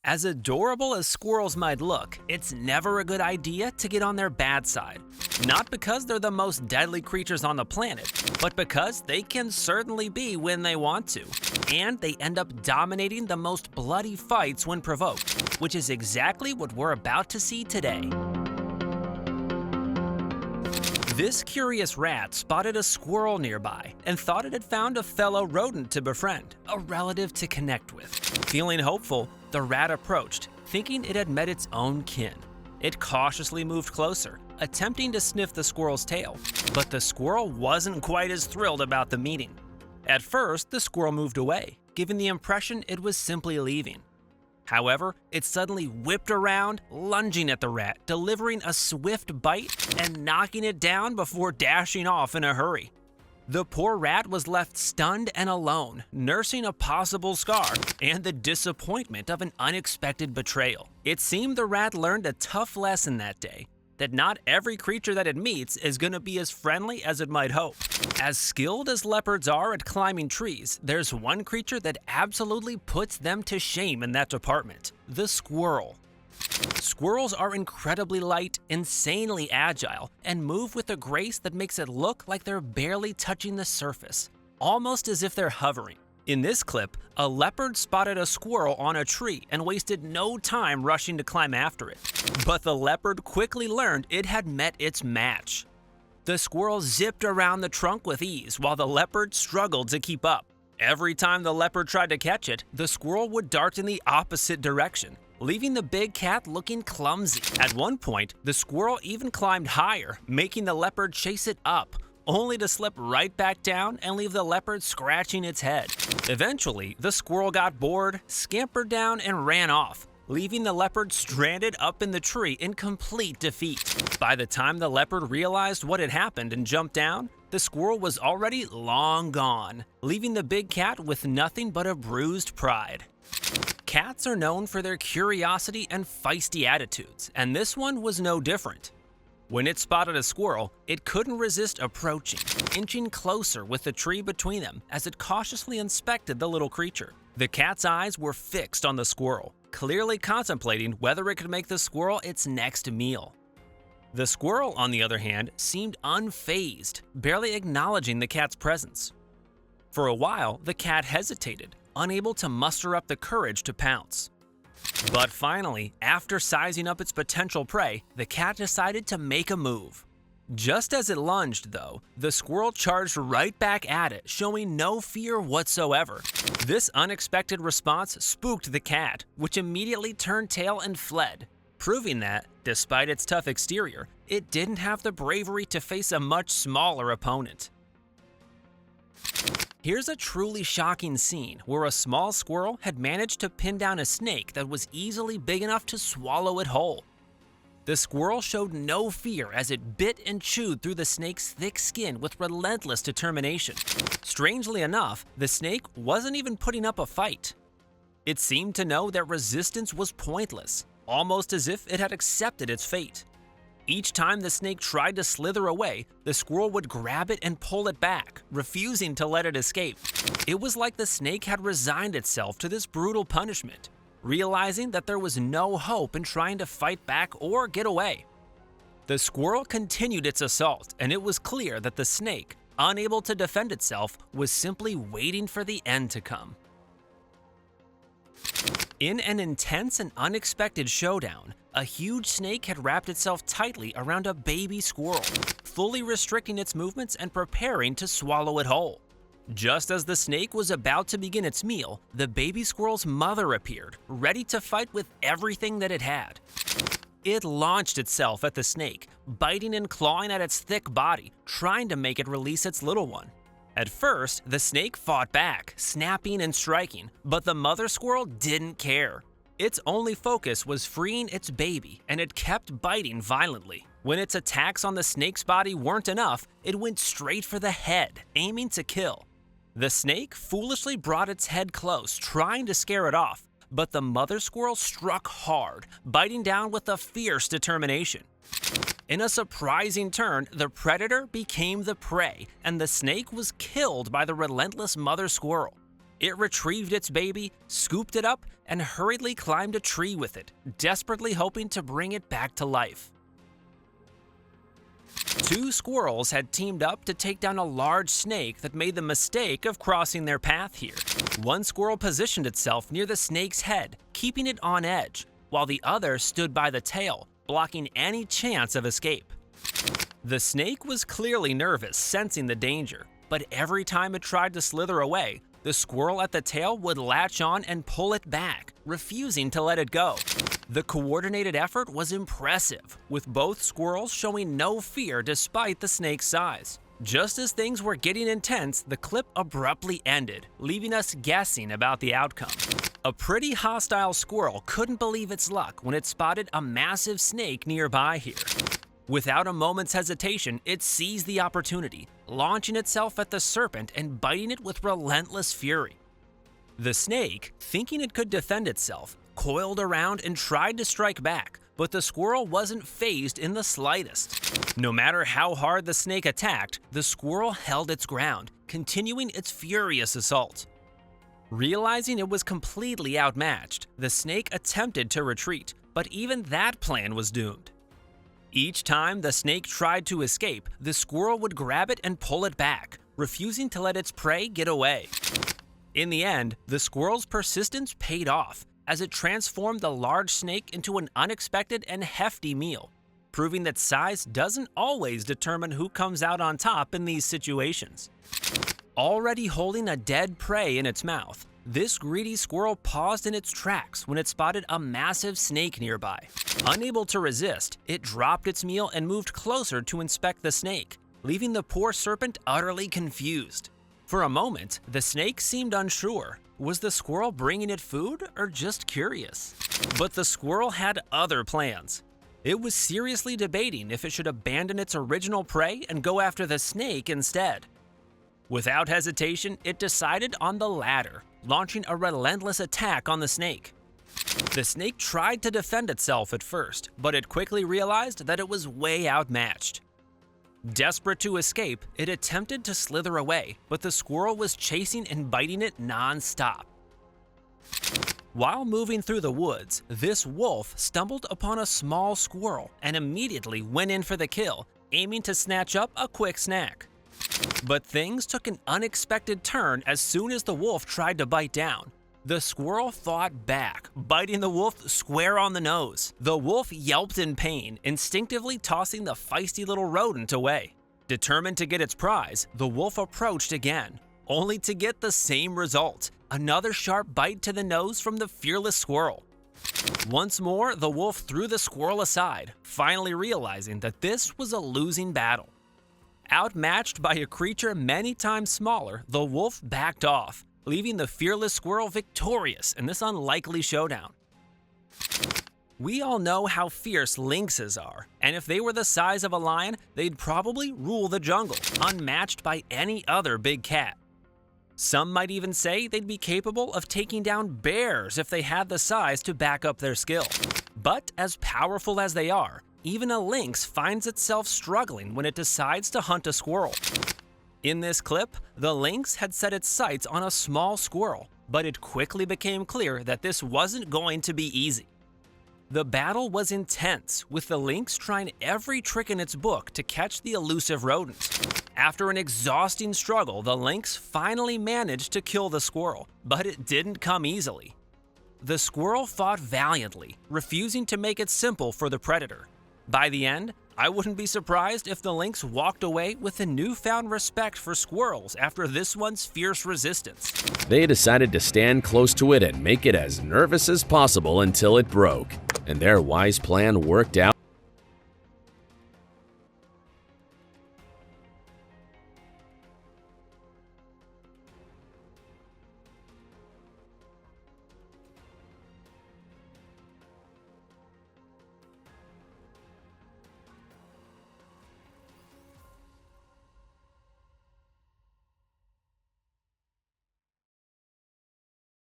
As adorable as squirrels might look, it's never a good idea to get on their bad side. Not because they're the most deadly creatures on the planet, but because they can certainly be when they want to. And they end up dominating the most bloody fights when provoked, which is exactly what we're about to see today. This curious rat spotted a squirrel nearby and thought it had found a fellow rodent to befriend, a relative to connect with. Feeling hopeful, the rat approached, thinking it had met its own kin. It cautiously moved closer, attempting to sniff the squirrel's tail, but the squirrel wasn't quite as thrilled about the meeting. At first, the squirrel moved away, giving the impression it was simply leaving. However, it suddenly whipped around, lunging at the rat, delivering a swift bite and knocking it down before dashing off in a hurry. The poor rat was left stunned and alone, nursing a possible scar and the disappointment of an unexpected betrayal. It seemed the rat learned a tough lesson that day, that not every creature that it meets is going to be as friendly as it might hope. As skilled as leopards are at climbing trees, there's one creature that absolutely puts them to shame in that department: the squirrel. Squirrels are incredibly light, insanely agile, and move with a grace that makes it look like they're barely touching the surface, almost as if they're hovering. In this clip, a leopard spotted a squirrel on a tree and wasted no time rushing to climb after it. But the leopard quickly learned it had met its match. The squirrel zipped around the trunk with ease while the leopard struggled to keep up. Every time the leopard tried to catch it, the squirrel would dart in the opposite direction, leaving the big cat looking clumsy. At one point, the squirrel even climbed higher, making the leopard chase it up, only to slip right back down and leave the leopard scratching its head. Eventually, the squirrel got bored, scampered down, and ran off, leaving the leopard stranded up in the tree in complete defeat. By the time the leopard realized what had happened and jumped down, the squirrel was already long gone, leaving the big cat with nothing but a bruised pride. Cats are known for their curiosity and feisty attitudes, and this one was no different. When it spotted a squirrel, it couldn't resist approaching, inching closer with the tree between them as it cautiously inspected the little creature. The cat's eyes were fixed on the squirrel, clearly contemplating whether it could make the squirrel its next meal. The squirrel, on the other hand, seemed unfazed, barely acknowledging the cat's presence. For a while, the cat hesitated, unable to muster up the courage to pounce. But finally, after sizing up its potential prey, the cat decided to make a move. Just as it lunged, though, the squirrel charged right back at it, showing no fear whatsoever. This unexpected response spooked the cat, which immediately turned tail and fled, proving that, despite its tough exterior, it didn't have the bravery to face a much smaller opponent. Here's a truly shocking scene where a small squirrel had managed to pin down a snake that was easily big enough to swallow it whole. The squirrel showed no fear as it bit and chewed through the snake's thick skin with relentless determination. Strangely enough, the snake wasn't even putting up a fight. It seemed to know that resistance was pointless, almost as if it had accepted its fate. Each time the snake tried to slither away, the squirrel would grab it and pull it back, refusing to let it escape. It was like the snake had resigned itself to this brutal punishment, realizing that there was no hope in trying to fight back or get away. The squirrel continued its assault, and it was clear that the snake, unable to defend itself, was simply waiting for the end to come. In an intense and unexpected showdown, a huge snake had wrapped itself tightly around a baby squirrel, fully restricting its movements and preparing to swallow it whole. Just as the snake was about to begin its meal, the baby squirrel's mother appeared, ready to fight with everything that it had. It launched itself at the snake, biting and clawing at its thick body, trying to make it release its little one. At first, the snake fought back, snapping and striking, but the mother squirrel didn't care. Its only focus was freeing its baby, and it kept biting violently. When its attacks on the snake's body weren't enough, it went straight for the head, aiming to kill. The snake foolishly brought its head close, trying to scare it off, but the mother squirrel struck hard, biting down with a fierce determination. In a surprising turn, the predator became the prey, and the snake was killed by the relentless mother squirrel. It retrieved its baby, scooped it up, and hurriedly climbed a tree with it, desperately hoping to bring it back to life. Two squirrels had teamed up to take down a large snake that made the mistake of crossing their path here. One squirrel positioned itself near the snake's head, keeping it on edge, while the other stood by the tail, blocking any chance of escape. The snake was clearly nervous, sensing the danger, but every time it tried to slither away, the squirrel at the tail would latch on and pull it back, refusing to let it go. The coordinated effort was impressive, with both squirrels showing no fear despite the snake's size. Just as things were getting intense, the clip abruptly ended, leaving us guessing about the outcome. A pretty hostile squirrel couldn't believe its luck when it spotted a massive snake nearby here. Without a moment's hesitation, it seized the opportunity, launching itself at the serpent and biting it with relentless fury. The snake, thinking it could defend itself, coiled around and tried to strike back, but the squirrel wasn't fazed in the slightest. No matter how hard the snake attacked, the squirrel held its ground, continuing its furious assault. Realizing it was completely outmatched, the snake attempted to retreat, but even that plan was doomed. Each time the snake tried to escape, the squirrel would grab it and pull it back, refusing to let its prey get away. In the end, the squirrel's persistence paid off, as it transformed the large snake into an unexpected and hefty meal, proving that size doesn't always determine who comes out on top in these situations. Already holding a dead prey in its mouth, this greedy squirrel paused in its tracks when it spotted a massive snake nearby. Unable to resist, it dropped its meal and moved closer to inspect the snake, leaving the poor serpent utterly confused. For a moment, the snake seemed unsure. Was the squirrel bringing it food or just curious? But the squirrel had other plans. It was seriously debating if it should abandon its original prey and go after the snake instead. Without hesitation, it decided on the latter, launching a relentless attack on the snake. The snake tried to defend itself at first, but it quickly realized that it was way outmatched. Desperate to escape, it attempted to slither away, but the squirrel was chasing and biting it non-stop. While moving through the woods, this wolf stumbled upon a small squirrel and immediately went in for the kill, aiming to snatch up a quick snack. But things took an unexpected turn as soon as the wolf tried to bite down. The squirrel fought back, biting the wolf square on the nose. The wolf yelped in pain, instinctively tossing the feisty little rodent away. Determined to get its prize, the wolf approached again, only to get the same result, another sharp bite to the nose from the fearless squirrel. Once more, the wolf threw the squirrel aside, finally realizing that this was a losing battle. Outmatched by a creature many times smaller, the wolf backed off, leaving the fearless squirrel victorious in this unlikely showdown. We all know how fierce lynxes are, and if they were the size of a lion, they'd probably rule the jungle, unmatched by any other big cat. Some might even say they'd be capable of taking down bears if they had the size to back up their skill. But as powerful as they are, even a lynx finds itself struggling when it decides to hunt a squirrel. In this clip, the lynx had set its sights on a small squirrel, but it quickly became clear that this wasn't going to be easy. The battle was intense, with the lynx trying every trick in its book to catch the elusive rodent. After an exhausting struggle, the lynx finally managed to kill the squirrel, but it didn't come easily. The squirrel fought valiantly, refusing to make it simple for the predator. By the end, I wouldn't be surprised if the lynx walked away with a newfound respect for squirrels after this one's fierce resistance. They decided to stand close to it and make it as nervous as possible until it broke, and their wise plan worked out.